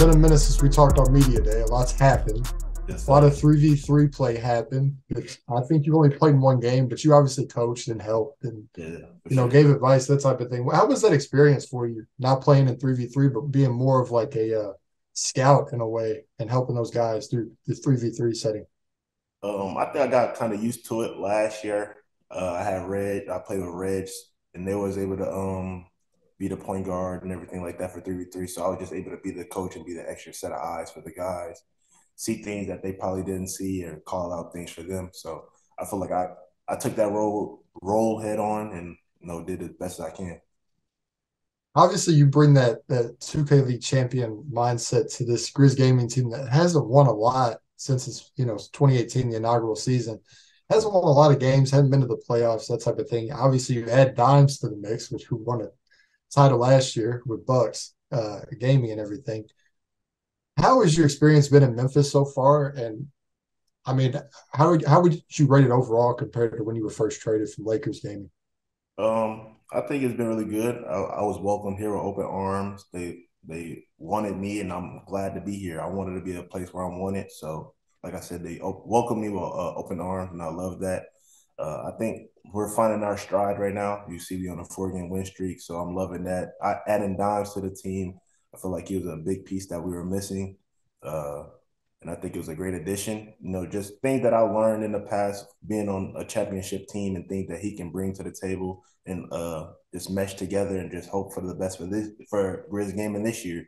been a minute since we talked on media day. A lot's happened. Yes, A lot sir. of 3v3 play happened. I think you only played in one game, but you obviously coached and helped and Yeah, for sure. gave advice, that type of thing. How was that experience for you? Not playing in 3v3, but being more of like a scout in a way and helping those guys through the 3v3 setting. I think I got kind of used to it last year. I played with Reg, and they was able to be the point guard and everything like that for 3v3. So I was just able to be the coach and be the extra set of eyes for the guys, see things that they probably didn't see and call out things for them. So I feel like I took that role head on and did the best I can. Obviously, you bring that 2K League champion mindset to this Grizz Gaming team that hasn't won a lot since it's 2018, the inaugural season. Hasn't won a lot of games, hadn't been to the playoffs, that type of thing. Obviously, you add Dimes to the mix, which we won a title last year with Bucks Gaming and everything. How has your experience been in Memphis so far? And I mean, how would you rate it overall compared to when you were first traded from Lakers Gaming? I think it's been really good. I was welcomed here with open arms. They wanted me, and I'm glad to be here. I wanted to be a place where I'm wanted. So, like I said, they welcomed me with open arms, and I love that. I think we're finding our stride right now. You see, we on a 4 game win streak, so I'm loving that. Adding Dimes to the team, I feel like he was a big piece that we were missing. Uh, and I think it was a great addition. Just things that I learned in the past, being on a championship team, and things that he can bring to the table, and just mesh together and just hope for the best for Grizz Gaming this year.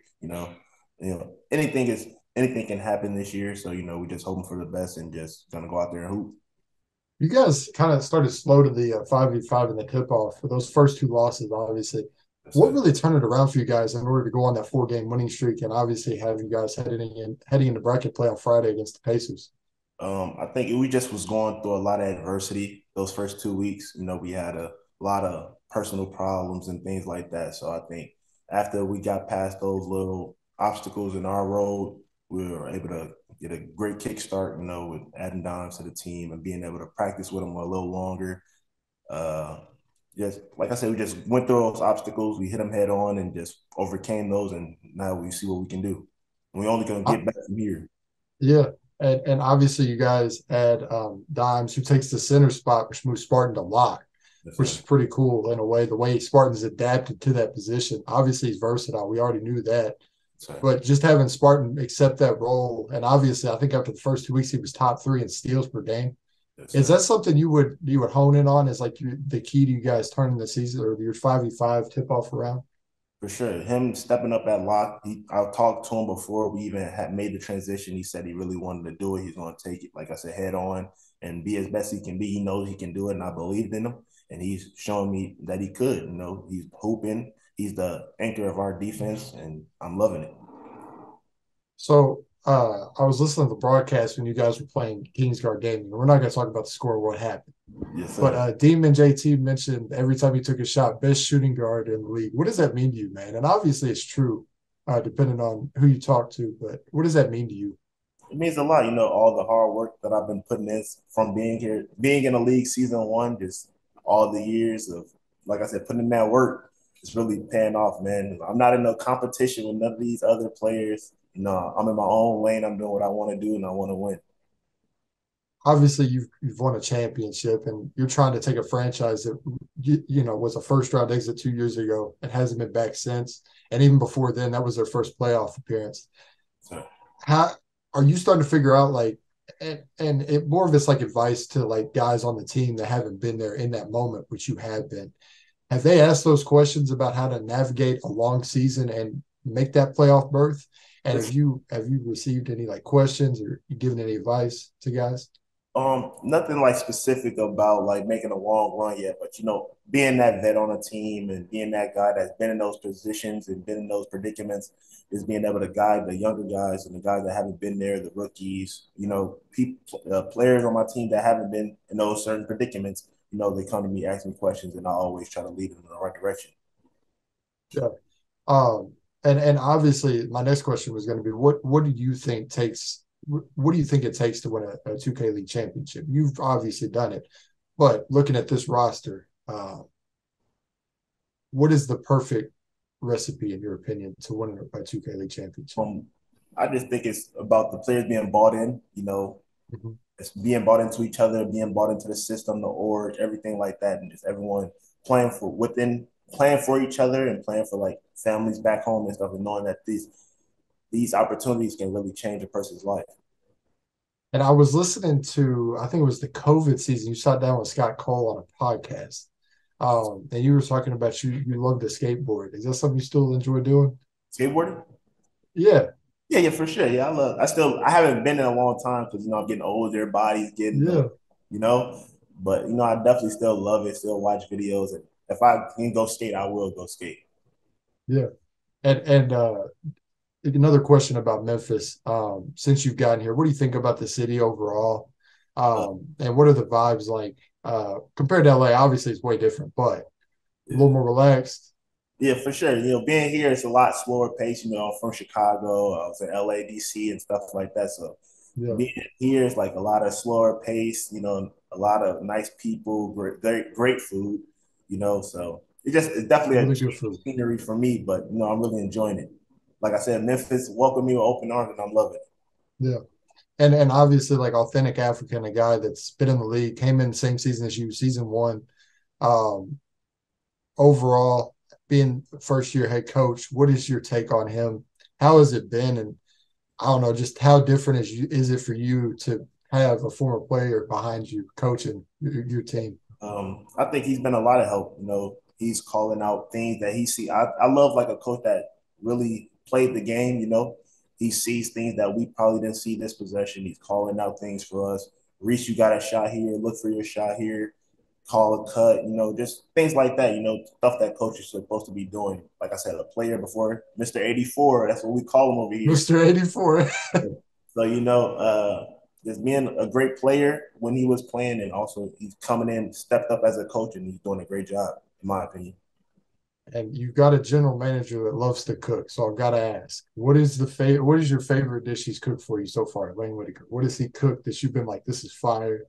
Anything can happen this year, so we just hoping for the best and just gonna go out there and hoop. You guys kind of started slow to the 5v5 in the tip off for those first two losses, obviously. That's What it. really turned it around for you guys in order to go on that 4 game winning streak and obviously have you guys heading into bracket play on Friday against the Pacers? I think we just was going through a lot of adversity those first 2 weeks. We had a lot of personal problems and things like that. So I think after we got past those little obstacles in our road, we were able to get a great kickstart, with adding Dimes to the team and being able to practice with them a little longer. Uh, just like I said, we just went through those obstacles. We hit them head on and just overcame those. And now we see what we can do. And we only going to I, get back from here. yeah. And obviously you guys add Dimes, who takes the center spot, which moves Spartan to lock, That's which is pretty cool in a way. The way Spartan's adapted to that position. Obviously, he's versatile. We already knew that. it. But just having Spartan accept that role, and obviously, I think after the first 2 weeks, he was top three in steals per game. Yes, Is sir. that something you would hone in on as like the key to you guys turning the season or your 5v5 tip off around? For sure. Him stepping up at lock, I talked to him before we even had made the transition. He said he really wanted to do it. He's going to take it, like I said, head on and be as best he can be. He knows he can do it, and I believed in him. And he's showing me that he could. He's hooping. He's the anchor of our defense, and I'm loving it. So I was listening to the broadcast when you guys were playing Kingsguard Gaming. We're not going to talk about the score or what happened. Yes, But sir. Demon JT mentioned every time he took a shot, best shooting guard in the league. What does that mean to you, man? And obviously it's true, depending on who you talk to. But what does that mean to you? It means a lot, all the hard work that I've been putting in from being here, being in the league season one, just all the years of, like I said, putting in that work. It's really paying off, man. I'm not in no competition with none of these other players. I'm in my own lane. I'm doing what I want to do, and I want to win. Obviously you've won a championship and you're trying to take a franchise that was a first round exit 2 years ago and hasn't been back since. And even before then, that was their first playoff appearance. So, How are you starting to figure out like and it more of it's like advice to like guys on the team that haven't been there in that moment, which you have been. Have they asked those questions about how to navigate a long season and make that playoff berth? And have you received any like questions or given any advice to guys? Nothing like specific about like making a long run yet, but being that vet on a team and being that guy that's been in those positions and been in those predicaments is being able to guide the younger guys and the guys that haven't been there, the rookies, people, players on my team that haven't been in those certain predicaments. They come to me, ask me questions, and I always try to lead them in the right direction. Yeah. Um, and obviously, my next question was going to be, what do you think it takes to win a 2K League championship? You've obviously done it, but looking at this roster, what is the perfect recipe in your opinion to win a 2K League championship? I just think it's about the players being bought in. Mhm. It's being bought into each other, being bought into the system, the org, everything like that, and just everyone playing for each other and playing for like families back home and stuff, and knowing that these opportunities can really change a person's life. And I was listening to, I think it was the COVID season. You sat down with Scott Cole on a podcast, and you were talking about you love to skateboard. Is that something you still enjoy doing? Skateboarding? Yeah, Yeah, for sure. Yeah, I haven't been in a long time because I'm getting older, body's getting yeah, you know, but I definitely still love it, still watch videos, and if I can go skate, I will go skate. yeah. And another question about Memphis. Since you've gotten here, what do you think about the city overall? Uh, And what are the vibes like compared to LA? Obviously, it's way different, but a little more relaxed. Yeah, for sure. Being here is a lot slower pace. I'm from Chicago. I was in LA, DC, and stuff like that. So Yeah, being here is like a lot of slower pace. A lot of nice people, great food. So it's definitely a really change good of food. scenery for me. But I'm really enjoying it. Like I said, Memphis welcomed me with open arms, and I'm loving it. Yeah. And obviously like authentic African, a guy that's been in the league, came in the same season as you, season one. Um, Overall, being first year head coach, what is your take on him? How has it been? And I don't know, just how different is it for you to have a former player behind you coaching your team? I think he's been a lot of help. He's calling out things that he see. I love like a coach that really played the game. He sees things that we probably didn't see this possession. He's calling out things for us. Reese, you got a shot here. Look for your shot here. Call a cut. Just things like that. Stuff that coach is supposed to be doing. Like I said, a player before Mr. 84. That's what we call him over here. Mr. 84. So just being a great player when he was playing, and also he's coming in, stepped up as a coach, and he's doing a great job, in my opinion. And you've got a general manager that loves to cook. So I've got to ask, what is your favorite dish he's cooked for you so far, Lane Whitaker? What has he cooked that you've been like, this is fire?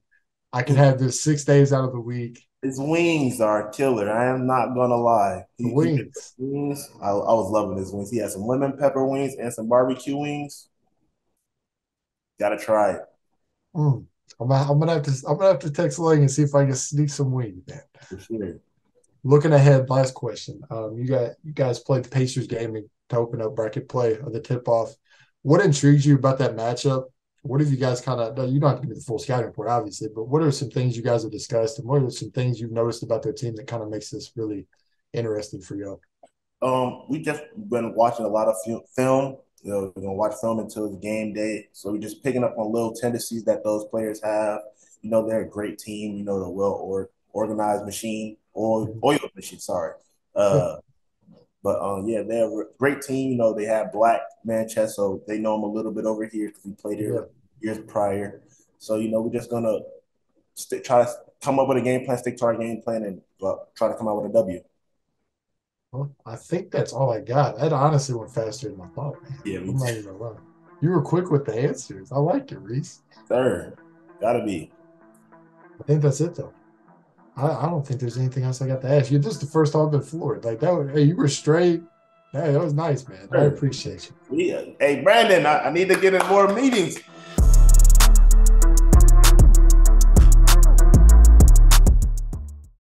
I could have this 6 days out of the week. His wings are killer. I am not gonna lie. The He made the wings. wings. I was loving his wings. He had some lemon pepper wings and some barbecue wings. Gotta try it Mm. I'm gonna have to text Lane and see if I can sneak some wings, man. for sure. Looking ahead, last question. You guys played the Pacers gaming to open up bracket play of the tip off. What intrigues you about that matchup? What have you guys kind of, you don't have to give me the full scouting report, obviously, but what are some things you guys have discussed and what are some things you've noticed about their team that kind of makes this really interesting for you? We just been watching a lot of film. We're gonna watch film until the game day. So we're just picking up on little tendencies that those players have. They're a great team. They're organized machine, Mhm. oiled machine. Sorry. Yeah, But yeah, they're a great team. They have black Manchester, so they know him a little bit over here because we played yeah. here years prior. So we're just gonna try to come up with a game plan, stick to our game plan, and try to come out with a W. Well, I think that's all I got. That honestly went faster than I thought, man. Yeah, me I'm not too. even gonna lie. You were quick with the answers. I like it, Reese. Third, gotta be. I think that's it though. I don't think there's anything else I got to ask you. This is the first time I've been floored. Like that, hey, you were straight. Hey, that was nice, man. I Third. appreciate you. Yeah. Hey, Brandon, I need to get in more meetings.